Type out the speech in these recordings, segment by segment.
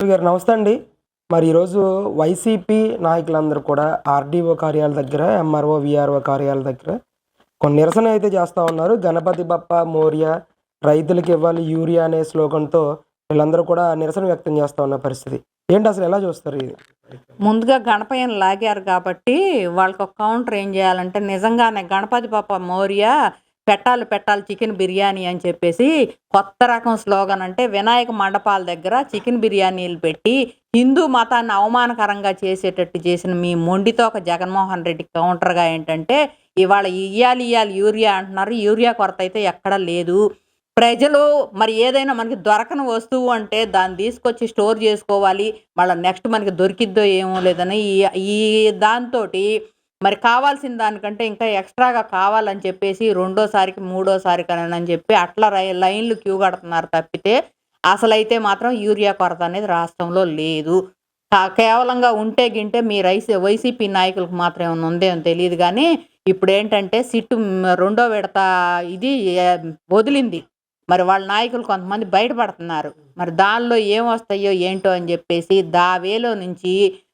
గారు నమస్తే అండి. మరి ఈరోజు వైసీపీ నాయకులందరూ కూడా ఆర్‌డీఓ కార్యాలయ దగ్గర, ఎంఆర్‌ఓ, వీఆర్‌ఓ కార్యాలయాల దగ్గర కొన్ని నిరసన అయితే చేస్తా ఉన్నారు. గణపతి బప్ప మోరియా, రైతులకివ్వాలి యూరియా అనే స్లోగన్‌తో వీళ్ళందరూ కూడా నిరసన వ్యక్తం చేస్తా ఉన్న పరిస్థితి. ఏంటి అసలు ఎలా చూస్తారు ఇది? ముందుగా గణపయ్యని లాగారు కాబట్టి వాళ్ళకొక కౌంటర్ ఏం జేయాలంటే నిజంగానే గణపతి బప్ప మోరియా పెట్టాలి పెట్టాలి చికెన్ బిర్యానీ అని చెప్పేసి కొత్త రకం స్లోగన్ అంటే వినాయక మండపాల దగ్గర చికెన్ బిర్యానీలు పెట్టి హిందూ మతాన్ని అవమానకరంగా చేసేటట్టు చేసిన మీ మొండితోక జగన్మోహన్ రెడ్డి కౌంటర్‌గా ఏంటంటే ఇవాళ ఇయ్యాలి యూరియా అంటున్నారు. యూరియా కొరత అయితే ఎక్కడా లేదు. ప్రజలు మరి ఏదైనా మనకి దొరకని వస్తువు అంటే దాన్ని తీసుకొచ్చి స్టోర్ చేసుకోవాలి. మళ్ళా నెక్స్ట్ మనకి దొరికిద్దో ఏమో లేదని ఈ ఈ దాంతోటి మరి కావాల్సిన దానికంటే ఇంకా ఎక్స్‌ట్రాగా కావాలని చెప్పేసి రెండోసారికి, మూడోసారికనని చెప్పి అట్లా లైన్‌లు క్యూ కడుతున్నారు తప్పితే, అసలైతే మాత్రం యూరియా కొరత అనేది రాష్ట్రంలో లేదు. కేవలంగా ఉంటే గింటే మీ వైసీపీ నాయకులకు మాత్రం ఏమన్నా ఉందేమో తెలీదు గానీ, ఇప్పుడేంటంటే రెండో విడత ఇది వదిలింది. మరి వాళ్ళ నాయకులు కొంతమంది బయటపడుతున్నారు. మరి దానిలో ఏమొస్తాయో ఏంటో అని జెప్పేసి వేలో నుంచి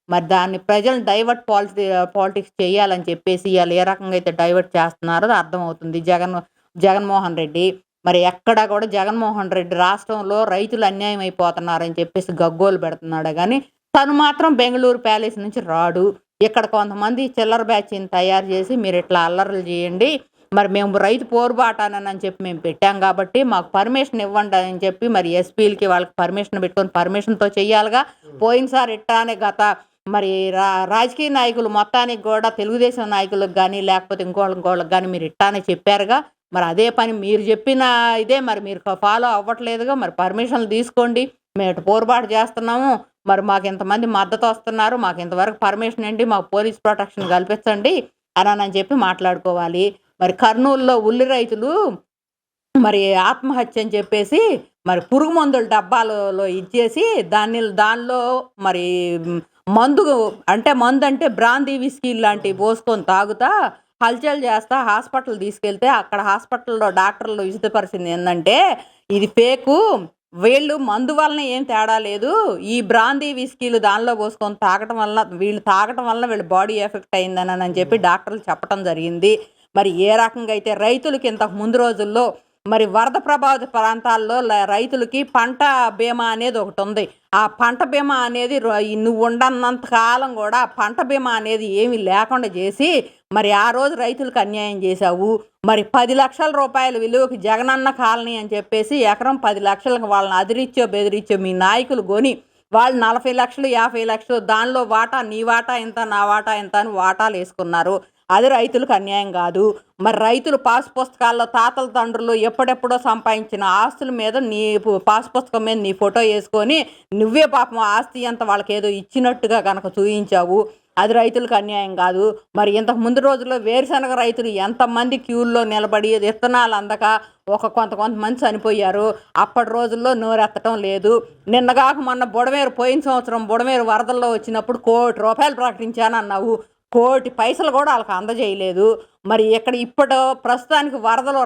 మరి దాన్ని ప్రజల్ని డైవర్ట్ పాలిటిక్స్ చేయాలని చెప్పేసి ఈళ్ళు ఏ రకంగా అయితే డైవర్ట్ చేస్తున్నారో అర్థమవుతుంది. జగన్మోహన్ రెడ్డి. మరి ఎక్కడ కూడా జగన్మోహన్ రెడ్డి రాష్ట్రంలో రైతులు అన్యాయం అయిపోతున్నారని చెప్పేసి గగ్గోలు పెడుతున్నాడే గానీ, తను మాత్రం బెంగుళూరు ప్యాలెస్ నుంచి రాడు. ఇక్కడ కొంతమంది చిల్లర బ్యాచ్‌ని తయారు చేసి మీరిట్లా అల్లర్లు చేయండి. మరి మేము రైతు పోరుబాటానని చెప్పి మేము పెట్టాం కాబట్టి మాకు పర్మిషన్ ఇవ్వండి అని చెప్పి మరి ఎస్పీలకి వాళ్ళకి పర్మిషన్ పెట్టుకొని పర్మిషన్‌తో చెయ్యాలిగా. పోయినసారి ఇట్టానే మరి రాజకీయ నాయకులు మొత్తానికి గూడా తెలుగుదేశం నాయకులకు గాని, లేకపోతే ఇంకోళ్ళకి గాని మీరు ఇట్టానే చెప్పారుగా. మరి అదే పని మీరు చెప్పిన ఇదే మరి మీరు ఫాలో అవ్వట్లేదుగా. మరి పర్మిషన్‌లు తీసుకోండి. మేము ఇటు పోరుబాటు చేస్తున్నాము. మరి మాకింతమంది మద్దతొస్తున్నారు. మాకింతవరకు పర్మిషన్ ఏంటి? మాకు పోలీస్ ప్రొటెక్షన్ కల్పించండి అనని చెప్పి మాట్లాడుకోవాలి. మరి కర్నూలులో ఉల్లి రైతులు మరి ఆత్మహత్య అని చెప్పేసి మరి పురుగు మందుల డబ్బాలలో ఇచ్చేసి దానిలో మరి మందు మందంటే బ్రాందీ విస్కీ లాంటివి పోసుకొని తాగుతా హల్చల్ చేస్తా హాస్పిటల్ తీసుకెళ్తే అక్కడ హాస్పిటల్‌లో డాక్టర్లు విశదపరిచింది ఏందంటే ఇది ఫేకు. వీళ్ళు మందు వలన ఏం తేడా లేదు. ఈ బ్రాందీ విస్కీలు దానిలో పోసుకొని తాగటం వలన వీళ్ళ బాడీ ఎఫెక్ట్ అయిందనని చెప్పి డాక్టర్లు చెప్పటం జరిగింది. మరి ఏ రకంగా అయితే రైతులకి ఇంతకు ముందు రోజుల్లో మరి వరద ప్రభావిత ప్రాంతాల్లో రైతులకి పంట బీమా అనేది ఒకటుంది. ఆ పంట బీమా అనేది నువ్వు ఉండనంత కాలం కూడా ఆ పంట బీమా అనేది ఏమీ లేకుండా చేసి మరి ఆ రోజు రైతులకు అన్యాయం చేశావు. మరి 10,00,000 రూపాయల విలువకి జగనన్న కాలనీ అని చెప్పేసి ఎకరం 10,00,000కి వాళ్ళని అదిరిచ్చో బెదిరిచ్చో మీ నాయకులు కొని వాళ్ళు 40,00,000, 50,00,000 దానిలో వాటా నీ వాటా ఇంత, నా వాటా ఇంత అని వాటాలేసుకున్నారు. అది రైతులకు అన్యాయం కాదు. మరి రైతులు పాస్ పుస్తకాల్లో తాతల తండ్రులు ఎప్పుడెప్పుడో సంపాదించిన ఆస్తుల మీద నీ పాస్ పుస్తకం మీద నీ ఫోటో వేసుకొని నువ్వే పాపం ఆస్తి అంత వాళ్ళకేదో ఇచ్చినట్టుగా గనక చూయించావు. అది రైతులకు అన్యాయం కాదు. మరి ఇంతకు ముందు రోజుల్లో వేరుశనగ రైతులు ఎంతమంది క్యూల్లో నిలబడి విత్తనాలు అందక కొంతమంది చనిపోయారు. అప్పటి రోజుల్లో నోరెత్తటం లేదు. నిన్నగాక మొన్న పోయిన సంవత్సరం బుడమేరు వరదల్లో వచ్చినప్పుడు ₹1,00,00,000 ప్రకటించానన్నావు. 1,00,00,000 పైసలు కూడా ఆళ్ళకి అందజేయలేదు. మరి ప్రస్తుతానికి వరదలు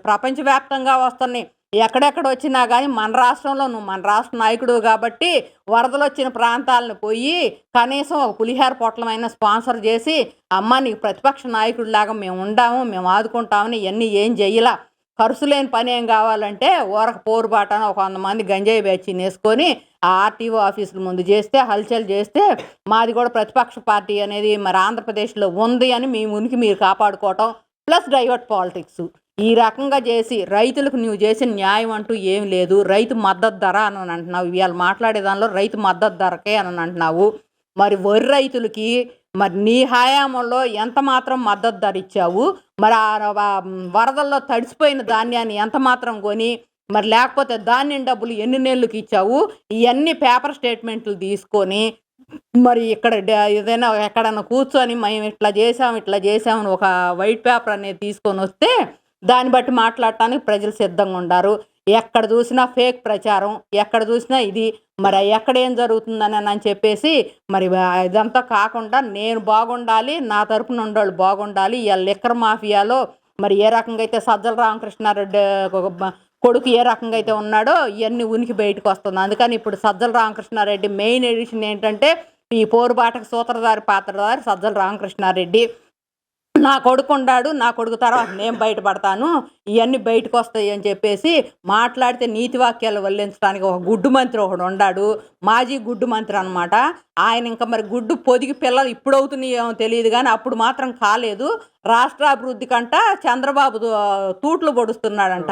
ప్రపంచవ్యాప్తంగా వస్తున్నాయి. ఎక్కడెక్కడొచ్చినా గానీ మన రాష్ట్ర నాయకుడివి గాబట్టి వరదలొచ్చిన ప్రాంతాలను పోయి కనీసం ఒక పులిహోర పొట్లమైనా స్పాన్సర్ జేసి, అమ్మ నీకు ప్రతిపక్ష నాయకుడిలాగా మేముండాము, మేము ఆదుకుంటామని ఇయన్నీ ఏం జెయ్యలా. ఖర్చు లేని పనేం గావాలంటే ఊరక పోరుబాటన ఒక 100 మంది గంజాయి బ్యాచీనేసుకొని ఆ ఆర్‌టీఓ ఆఫీసుల ముందు జేస్తే, హల్చల్ జేస్తే మాది గూడా ప్రతిపక్ష పార్టీ అనేది మరి ఆంధ్రప్రదేశ్‌లో ఉంది అని మీ ఉనికి మీరు కాపాడుకోవటం. Plus divert politics. ఈ రకంగా జేసి రైతులకు నువ్వు చేసిన న్యాయం అంటూ ఏమి లేదు. రైతు మద్దతు ధర అని అంటున్నావు. ఇవాళ మాట్లాడే దానిలో రైతు మద్దతు ధరకే అని అంటున్నావు. మరి వరి రైతులకి మరి నీ హయాంలో ఎంత మాత్రం మద్దతు ధర ఇచ్చావు? మరి వరదల్లో తడిసిపోయిన ధాన్యాన్ని ఎంత మాత్రం కొని మరి లేకపోతే ధాన్యం డబ్బులు ఎన్ని నెలలకి ఇచ్చావు? ఇయన్నీ పేపర్ స్టేట్మెంట్లు తీసుకొని మరి ఇక్కడ ఏదైనా ఎక్కడన్నా కూర్చొని మేము ఇట్లా చేసాం అని ఒక వైట్ పేపర్ అనేది తీసుకొనొస్తే దాన్ని బట్టి మాట్లాడటానికి ప్రజలు సిద్ధంగా ఉండారు. ఎక్కడ చూసినా ఫేక్ ప్రచారం, ఎక్కడ చూసినా ఇది. మరి ఎక్కడేం జరుగుతుందని చెప్పేసి మరి ఇదంతా కాకుండా నేను బాగుండాలి, నా తరపున ఉండోళ్ళు బాగుండాలి. ఇయాల లిక్కర్ మాఫియాలో మరి ఏ రకంగా అయితే సజ్జల రామకృష్ణారెడ్డి కొడుకు ఏ రకంగా అయితే ఉన్నాడో ఇవన్నీ ఉనికి బయటకు వస్తుంది. అందుకని ఇప్పుడు సజ్జల రామకృష్ణారెడ్డి మెయిన్ ఎడిషన్ ఏంటంటే ఈ పోరుబాటకు సూత్రధారి పాత్రధారి సజ్జల రామకృష్ణారెడ్డి. నా కొడుకు ఉన్నాడు, నా కొడుకు తర్వాత నేను బయటపడతాను, ఇవన్నీ బయటకు వస్తాయి అని చెప్పేసి మాట్లాడితే నీతి వాక్యాలు వల్లించడానికి ఒక గుడ్డు మంత్రి ఒకడు ఉన్నాడు, మాజీ గుడ్డు మంత్రి అనమాట. ఆయన ఇంకా మరి గుడ్డు పొదిగి పిల్లలు ఇప్పుడు అవుతున్నాయేమో తెలియదు కానీ అప్పుడు మాత్రం కాలేదు. రాష్ట్రాభివృద్ధి కంట చంద్రబాబు తూట్లు పొడుస్తున్నాడంట.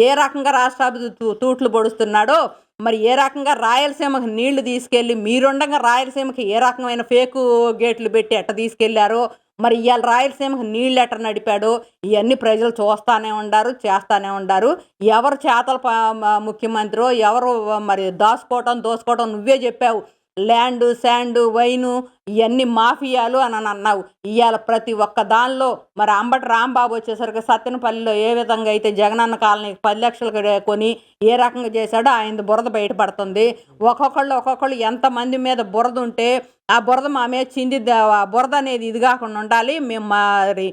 ఏ రకంగా రాష్ట్రాభివృద్ధి తూట్లు పొడుస్తున్నాడో మరి ఏ రకంగా రాయలసీమకి నీళ్లు తీసుకెళ్ళి మీరుండగా రాయలసీమకి ఏ రకమైన ఫేకు గేట్లు పెట్టి ఎట్ట తీసుకెళ్లారో, మరి ఇవాళ రాయలసీమకి నీళ్ళు ఎట్ట నడిపాడో ఇవన్నీ ప్రజలు చూస్తూనే ఉండారు, చేస్తూనే ఉండారు. ఎవరు చేతల ముఖ్యమంత్రి ఎవరు మరి దోసుకోవటం నువ్వే చెప్పావు. ల్యాండు శాండు వైను ఇవన్నీ మాఫియాలు అని అన్నావు. ఇవాళ ప్రతి ఒక్క దానిలో మరి అంబటి రాంబాబు వచ్చేసరికి సత్తెనపల్లిలో ఏ విధంగా అయితే జగనన్న కాలనీకి 10 లక్షలు కొని ఏ రకంగా చేశాడో ఆయన బురద బయటపడుతుంది. ఒక్కొక్కళ్ళు ఎంతమంది మీద బురద ఉంటే ఆ బురద మా మీద చిందిద్ది. ఆ బురద అనేది ఇది కాకుండా ఉండాలి, మేము మరి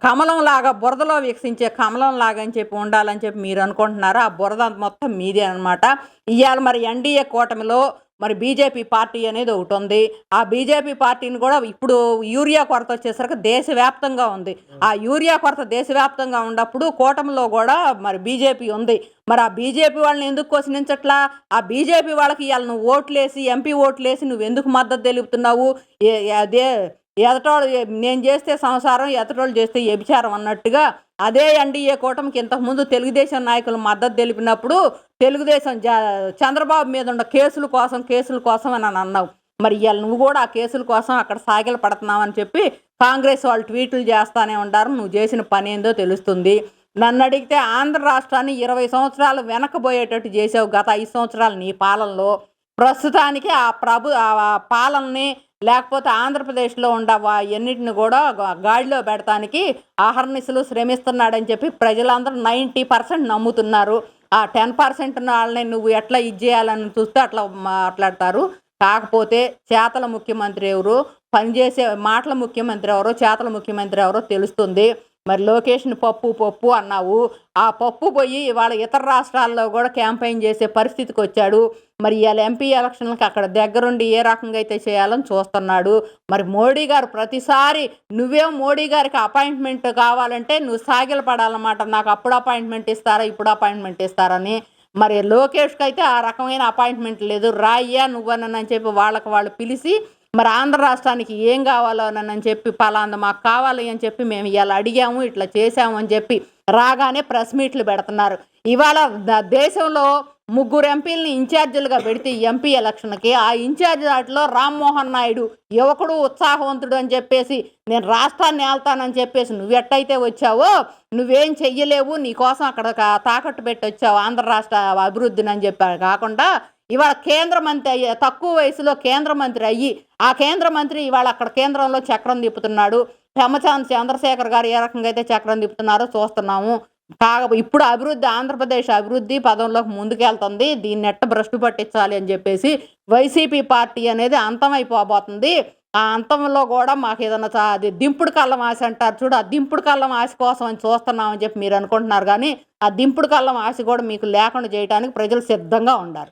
కమలం లాగా బురదలో వికసించే కమలం లాగా అని చెప్పి ఉండాలని చెప్పి మీరు అనుకుంటున్నారు. ఆ బురద మొత్తం మీదే అనమాట. ఇవాళ మరి ఎన్డీఏ కూటమిలో మరి బీజేపీ పార్టీ అనేది ఒకటి ఉంది. ఆ బీజేపీ పార్టీని కూడా ఇప్పుడు యూరియా కొరత వచ్చేసరికి దేశవ్యాప్తంగా ఉంది. ఆ యూరియా కొరత దేశవ్యాప్తంగా ఉన్నప్పుడు కూటమిలో కూడా మరి బీజేపీ ఉంది. మరి ఆ బీజేపీ వాళ్ళని ఎందుకు క్వశ్చనించట్లా? ఆ బీజేపీ వాళ్ళకి ఇవాళ నువ్వు ఓట్లేసి ఎంపీ ఓట్లేసి నువ్వు ఎందుకు మద్దతు తెలుపుతున్నావు? అదే ఎదటోళ్ళు నేను చేస్తే సంసారం, ఎదటోళ్ళు చేస్తే వ్యభిచారం అన్నట్టుగా అదే ఎన్డీఏ కూటమికి ఇంతకుముందు తెలుగుదేశం నాయకులు మద్దతు తెలిపినప్పుడు తెలుగుదేశం చంద్రబాబు మీద ఉన్న కేసుల కోసం అని అన్నావు. మరి ఇవాళ నువ్వు కూడా ఆ కేసుల కోసం అక్కడ సాగిల పడుతున్నావు అని చెప్పి కాంగ్రెస్ వాళ్ళు ట్వీట్లు చేస్తూనే ఉంటారు. నువ్వు చేసిన పని ఏందో తెలుస్తుంది. నన్ను అడిగితే ఆంధ్ర రాష్ట్రాన్ని 20 సంవత్సరాలు వెనకబోయేటట్టు చేసావు గత 5 సంవత్సరాలు నీ పాలనలో. ప్రస్తుతానికి ఆ పాలనని లేకపోతే ఆంధ్రప్రదేశ్లో ఉండ ఎన్నిటిని కూడా గాడిలో పెడతానికి అహర్నిశలు శ్రమిస్తున్నాడని చెప్పి ప్రజలందరూ 90% నమ్ముతున్నారు. ఆ 10% వాళ్ళని నువ్వు ఎట్లా చేయాలని చూస్తే అట్లా మాట్లాడతారు. కాకపోతే చేతల ముఖ్యమంత్రి ఎవరు, పనిచేసే మాటల ముఖ్యమంత్రి ఎవరో, చేతల ముఖ్యమంత్రి ఎవరో తెలుస్తుంది. మరి లోకేష్ని పప్పు అన్నావు. ఆ పప్పు పోయి ఇవాళ ఇతర రాష్ట్రాల్లో కూడా క్యాంపెయిన్ చేసే పరిస్థితికి వచ్చాడు. మరి ఇవాళ ఎంపీ ఎలక్షన్లకి అక్కడ దగ్గరుండి ఏ రకంగా అయితే చేయాలని చూస్తున్నాడు. మరి మోడీ గారు ప్రతిసారి నువ్వేం మోడీ గారికి అపాయింట్మెంట్ కావాలంటే నువ్వు సాగిల పడాలన్నమాట. నాకు అప్పుడు అపాయింట్మెంట్ ఇస్తారా, ఇప్పుడు అపాయింట్మెంట్ ఇస్తారని. మరి లోకేష్కి అయితే ఆ రకమైన అపాయింట్మెంట్ లేదు. రాయ్యా నువ్వనని చెప్పి వాళ్ళు పిలిచి మరి ఆంధ్ర రాష్ట్రానికి ఏం కావాలో అని చెప్పి పలాంది మాకు కావాలి అని చెప్పి మేము ఇవాళ అడిగాము, ఇట్లా చేసాము అని చెప్పి రాగానే ప్రెస్ మీట్లు పెడుతున్నారు. ఇవాళ దేశంలో 3 ఎంపీలని ఇన్ఛార్జీలుగా పెడితే ఎంపీ ఎలక్షన్కి ఆ ఇన్ఛార్జి వాటిలో రామ్మోహన్ నాయుడు యువకుడు ఉత్సాహవంతుడు అని చెప్పేసి నేను రాష్ట్రాన్ని ఏళ్తానని చెప్పేసి నువ్వు ఎట్టయితే వచ్చావో నువ్వేం చెయ్యలేవు, నీకోసం అక్కడ తాకట్టు పెట్టి వచ్చావు ఆంధ్ర రాష్ట్ర అభివృద్ధిని అని చెప్పారు. కాకుండా ఇవాళ కేంద్ర మంత్రి అయ్యి తక్కువ వయసులో కేంద్ర మంత్రి అయ్యి ఆ కేంద్ర మంత్రి ఇవాళ అక్కడ కేంద్రంలో చక్రం తిప్పుతున్నాడు. పెమ్మసాని చంద్రశేఖర్ గారు ఏ రకంగా అయితే చక్రం తిప్పుతున్నారో చూస్తున్నాము. ఇప్పుడు ఆంధ్రప్రదేశ్ అభివృద్ధి పదంలోకి ముందుకెళ్తుంది. దీన్ని ఎట్ట భ్రష్టు పట్టించాలి అని చెప్పేసి వైసీపీ పార్టీ అనేది అంతమైపోబోతుంది. ఆ అంతంలో కూడా మాకు ఏదైనా అది దింపుడు కళ్ళం ఆశ అంటారు చూడు, ఆ దింపుడు కళ్ళం ఆశ కోసం అని చూస్తున్నామని చెప్పి మీరు అనుకుంటున్నారు. కానీ ఆ దింపుడు కళ్ళం ఆశ కూడా మీకు లేకుండా చేయడానికి ప్రజలు సిద్ధంగా ఉండారు.